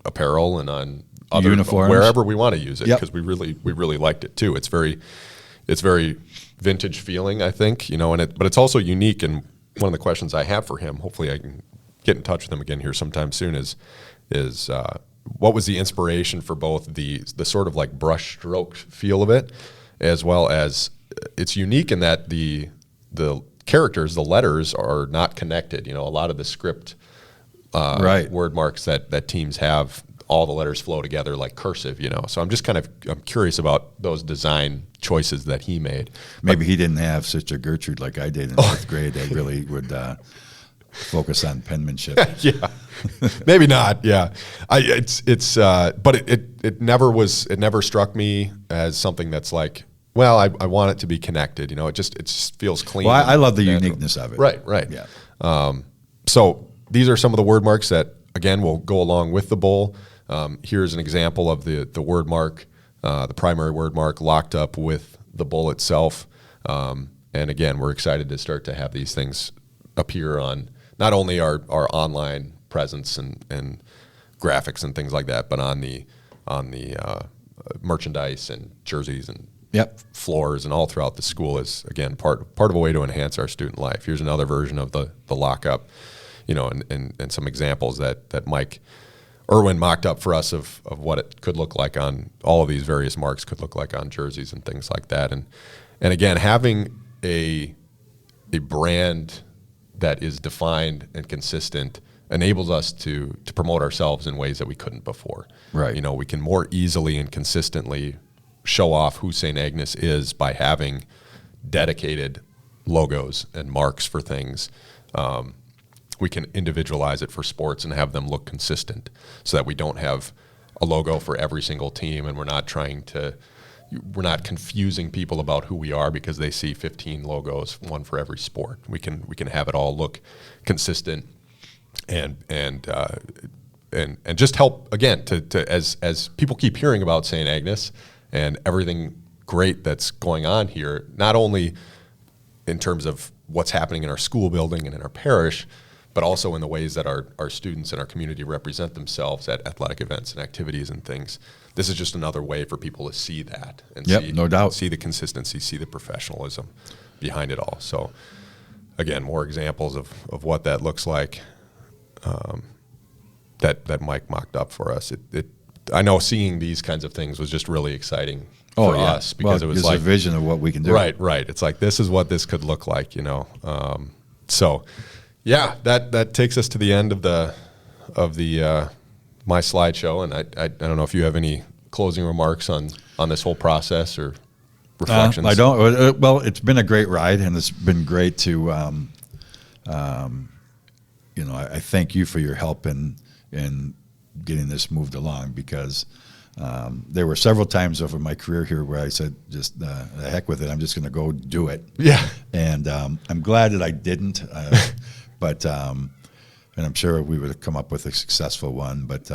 Speaker 2: apparel and on other
Speaker 1: uniforms,
Speaker 2: wherever we want to use it, because we really liked it too. It's very vintage feeling, I think, but it's also unique. And one of the questions I have for him, hopefully I can get in touch with him again here sometime soon, is what was the inspiration for both the sort of like brush stroke feel of it, as well as it's unique in that the characters, the letters are not connected. A lot of the script word marks that teams have, all the letters flow together like cursive, So I'm just I'm curious about those design choices that he made.
Speaker 1: Maybe he didn't have Sister Gertrude like I did in 4th grade. That really would focus on penmanship.
Speaker 2: Yeah, maybe not. Yeah, but it never struck me as something that's like, well, I want it to be connected. It just feels clean.
Speaker 1: Well, I love the uniqueness of it.
Speaker 2: Right.
Speaker 1: Yeah.
Speaker 2: So these are some of the word marks that, again, will go along with the bowl. Here's an example of the word mark, the primary word mark locked up with the bull itself. And again, we're excited to start to have these things appear on not only our online presence and graphics and things like that, but on the merchandise and jerseys and floors and all throughout the school is, again, part of a way to enhance our student life. Here's another version of the lockup, and some examples that Mike Irwin mocked up for us of what it could look like on all of these various marks could look like on jerseys and things like that. And again, having a brand that is defined and consistent enables us to promote ourselves in ways that we couldn't before.
Speaker 1: Right.
Speaker 2: We can more easily and consistently show off who St. Agnes is by having dedicated logos and marks for things. We can individualize it for sports and have them look consistent so that we don't have a logo for every single team, and we're not confusing people about who we are because they see 15 logos, one for every sport. We can have it all look consistent and just help, again, to as people keep hearing about St. Agnes and everything great that's going on here, not only in terms of what's happening in our school building and in our parish, but also in the ways that our students and our community represent themselves at athletic events and activities and things. This is just another way for people to see that and
Speaker 1: no doubt.
Speaker 2: See the consistency, see the professionalism behind it all. So, again, more examples of what that looks like that Mike mocked up for us. I know seeing these kinds of things was just really exciting for us because it was like
Speaker 1: a vision of what we can do.
Speaker 2: Right. It's like, this is what this could look like, So, yeah, that takes us to the end of the my slideshow, and I don't know if you have any closing remarks on this whole process or reflections.
Speaker 1: I don't. Well, it's been a great ride, and it's been great to, I thank you for your help in getting this moved along, because there were several times over my career here where I said, just the heck with it, I'm just going to go do it.
Speaker 2: Yeah.
Speaker 1: And I'm glad that I didn't. But and I'm sure we would have come up with a successful one. But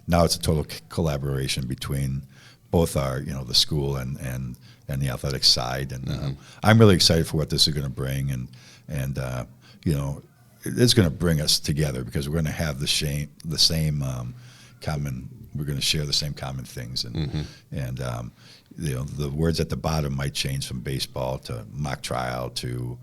Speaker 1: now it's a total collaboration between both our, the school and the athletics side. And I'm really excited for what this is going to bring. And it's going to bring us together because we're going to have the same common. We're going to share the same common things. And the words at the bottom might change from baseball to mock trial to.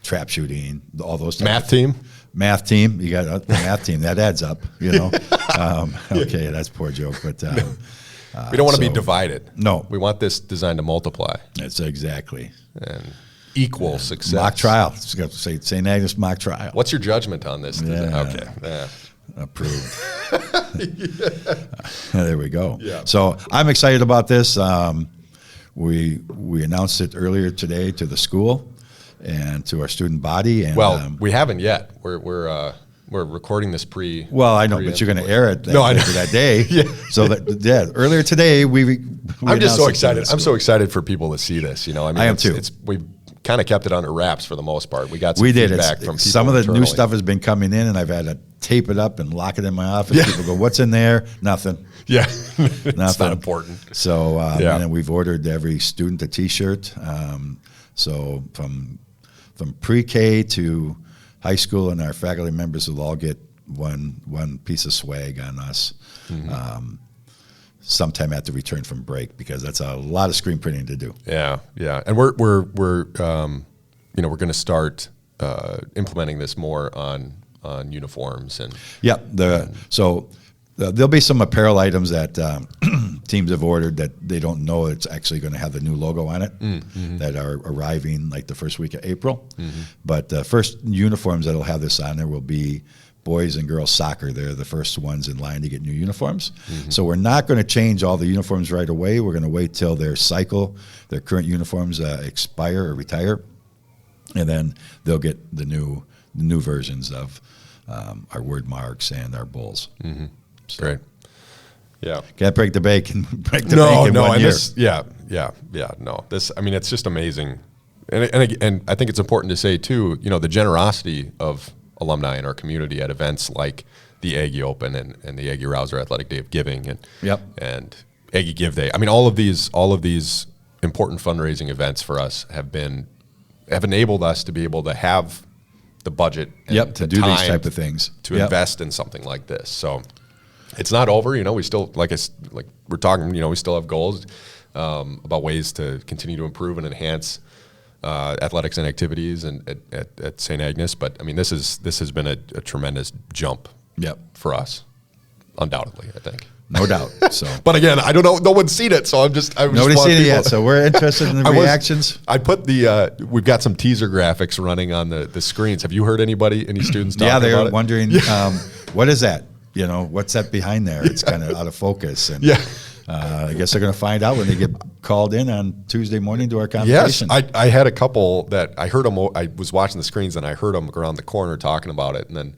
Speaker 1: Trap shooting, all those
Speaker 2: math team.
Speaker 1: You got the math team. That adds up, Okay, that's a poor joke, but
Speaker 2: we don't want to be divided.
Speaker 1: No,
Speaker 2: we want this designed to multiply.
Speaker 1: That's exactly
Speaker 2: and equal success.
Speaker 1: Mock trial. It's got to say St. Agnes mock trial.
Speaker 2: What's your judgment on this? Okay,
Speaker 1: approved. There we go.
Speaker 2: Yeah.
Speaker 1: So I'm excited about this. We announced it earlier today to the school and to our student body. And
Speaker 2: we haven't yet. We're recording this pre.
Speaker 1: Well, I know, but you're going to air it that day.
Speaker 2: Yeah.
Speaker 1: So earlier today we
Speaker 2: I'm just so excited. I'm so excited for people to see this.
Speaker 1: I am too.
Speaker 2: We've kind of kept it under wraps for the most part. We got some
Speaker 1: feedback
Speaker 2: from people.
Speaker 1: Some of the
Speaker 2: internally.
Speaker 1: new stuff has been coming in, and I've had to tape it up and lock it in my office.
Speaker 2: Yeah.
Speaker 1: People go, "What's in there?" Nothing.
Speaker 2: Yeah,
Speaker 1: Nothing.
Speaker 2: It's not important.
Speaker 1: So, and then we've ordered every student a T-shirt. So from pre-K to high school, and our faculty members will all get one piece of swag on us sometime after return from break, because that's a lot of screen printing to do.
Speaker 2: Yeah, and we're going to start implementing this more on uniforms and
Speaker 1: there'll be some apparel items that teams have ordered that they don't know it's actually going to have the new logo on it that are arriving like the first week of April. But the first uniforms that'll have this on there will be boys and girls soccer. They're the first ones in line to get new uniforms. So we're not going to change all the uniforms right away. We're going to wait till their current uniforms expire or retire, and then they'll get the new versions of our word marks and our bulls. So.
Speaker 2: Great. Yeah.
Speaker 1: Can't break the bank in 1 year.
Speaker 2: This, it's just amazing. And I think it's important to say too, the generosity of alumni in our community at events like the Aggie Open and the Aggie Rouser Athletic Day of Giving and Aggie Give Day. I mean, all of these important fundraising events for us have enabled us to be able to have the budget and
Speaker 1: to do these type of things,
Speaker 2: to invest in something like this. So it's not over. We still, like we're talking, we still have goals about ways to continue to improve and enhance athletics and activities and at St. Agnes. But I mean, this has been a tremendous jump for us, undoubtedly, I think.
Speaker 1: No doubt. So,
Speaker 2: but again, I don't know. No one's seen it, so
Speaker 1: nobody's seen it yet. So we're interested in the reactions.
Speaker 2: I put we've got some teaser graphics running on the screens. Have you heard any students talking about it?
Speaker 1: Yeah, they're wondering what is that? What's that behind there? It's kind of out of focus. And I guess they're going to find out when they get called in on Tuesday morning to our conversation.
Speaker 2: Yes, I had a couple that I heard them. I was watching the screens and I heard them around the corner talking about it, and then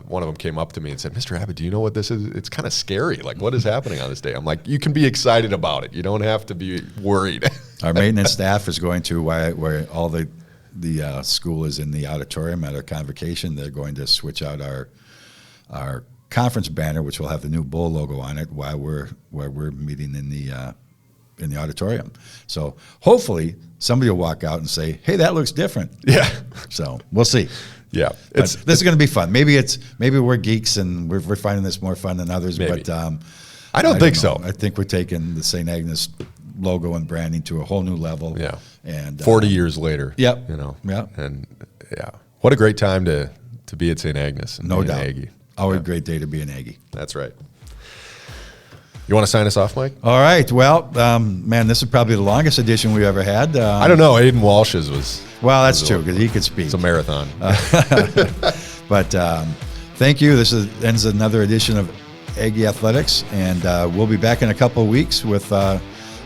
Speaker 2: one of them came up to me and said, "Mr. Abbott, do you know what this is? It's kind of scary. Like, what is happening on this day?" I'm like, "You can be excited about it. You don't have to be worried."
Speaker 1: Our maintenance staff is going to where all the school is in the auditorium at our convocation. They're going to switch out our conference banner, which will have the new bull logo on it, while we're meeting in the auditorium. So hopefully somebody will walk out and say, "Hey, that looks different."
Speaker 2: Yeah.
Speaker 1: So we'll see.
Speaker 2: Yeah,
Speaker 1: this is going to be fun. Maybe we're geeks and we're finding this more fun than others.
Speaker 2: Maybe.
Speaker 1: But
Speaker 2: I don't think so.
Speaker 1: I think we're taking the St. Agnes logo and branding to a whole new level.
Speaker 2: Yeah,
Speaker 1: and
Speaker 2: 40 years later.
Speaker 1: Yep.
Speaker 2: And what a great time to be at St. Agnes. And
Speaker 1: no
Speaker 2: be
Speaker 1: doubt.
Speaker 2: An Aggie.
Speaker 1: Always a great day to be an Aggie.
Speaker 2: That's right. You want to sign us off, Mike?
Speaker 1: All right. Well, man, this is probably the longest edition we've ever had.
Speaker 2: I don't know. Aiden Walsh's was.
Speaker 1: Well, that's true because he could speak.
Speaker 2: It's a marathon.
Speaker 1: But thank you. This ends another edition of Aggie Athletics, and we'll be back in a couple of weeks with a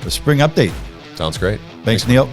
Speaker 1: spring update.
Speaker 2: Sounds great.
Speaker 1: Thanks, Neal.